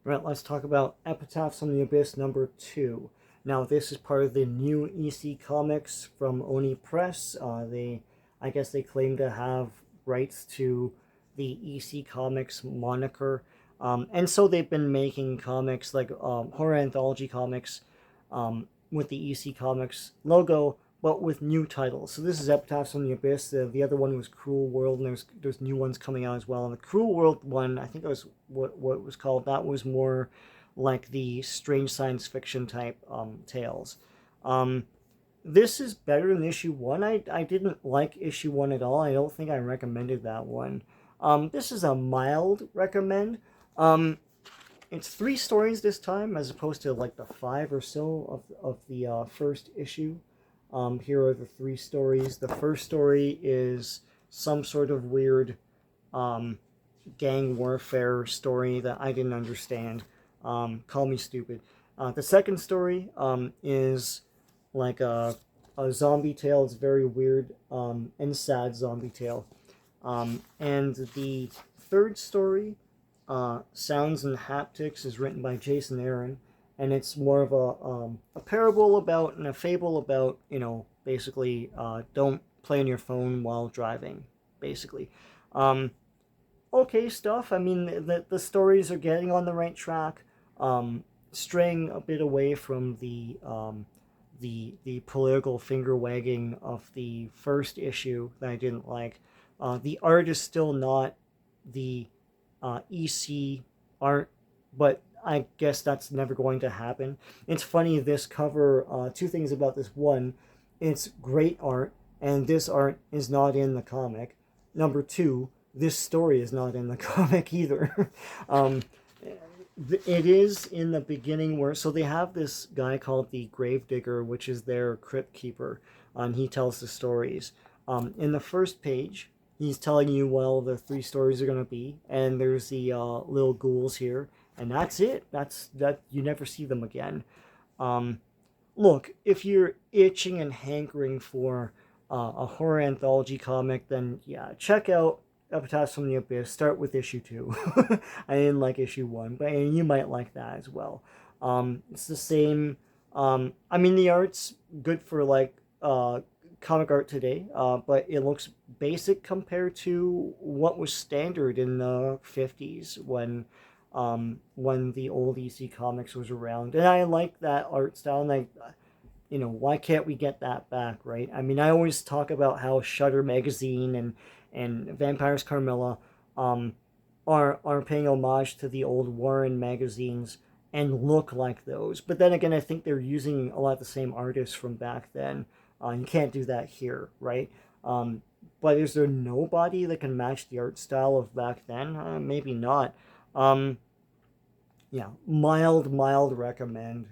Right, let's talk about Epitaphs from the Abyss #2. Now, this is part of the new EC Comics from Oni Press. I guess they claim to have rights to the EC Comics moniker. And so they've been making comics like horror anthology comics with the EC Comics logo, but with new titles. So this is Epitaphs from the Abyss. The other one was Cruel World, and there's new ones coming out as well. And the Cruel World one, I think it was what it was called. That was more like the strange science fiction type tales. Um, this is better than issue one. I didn't like issue one at all. I don't think I recommended that one. This is a mild recommend. Um, it's three stories this time, as opposed to like the five or so of the first issue. Here are the three stories. The first story is some sort of weird um, gang warfare story that I didn't understand. Call me stupid. The second story is like a zombie tale. It's very weird and sad zombie tale. And the third story, Sounds and Haptics, is written by Jason Aaron, and it's more of a parable about and a fable about, basically don't play on your phone while driving, basically. Um, okay stuff. I mean, the stories are getting on the right track, straying a bit away from the political finger wagging of the first issue that I didn't like. The art is still not the EC art, but I guess that's never going to happen. It's funny, this cover, two things about this. One, it's great art, and this art is not in the comic. Number two, this story is not in the comic either. um, it is in the beginning where, so they have this guy called the Gravedigger, which is their crypt keeper, and he tells the stories. In the first page, he's telling you, well, the three stories are going to be, and there's the little ghouls here, and that's it. That you never see them again. Um, Look, if you're itching and hankering for a horror anthology comic, then yeah, check out Epitaphs from the Abyss. Start with issue two. I didn't like issue one, but you might like that as well. It's the same. I mean, the art's good for like comic art today, but it looks basic compared to what was standard in the 50s when the old EC Comics was around. And I like that art style, and why can't we get that back, right? I mean, I always talk about how Shutter magazine and Vampires Carmilla are paying homage to the old Warren magazines and look like those. But then again, I think they're using a lot of the same artists from back then. You can't do that here, right? Um, but is there nobody that can match the art style of back then? Maybe not. Um, yeah, mild recommend.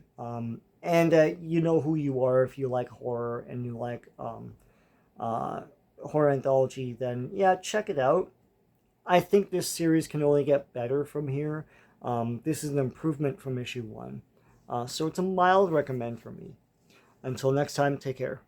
And you know who you are if you like horror and you like uh, horror anthology, then yeah, check it out. I think this series can only get better from here. This is an improvement from issue one. So it's a mild recommend for me. Until next time, take care.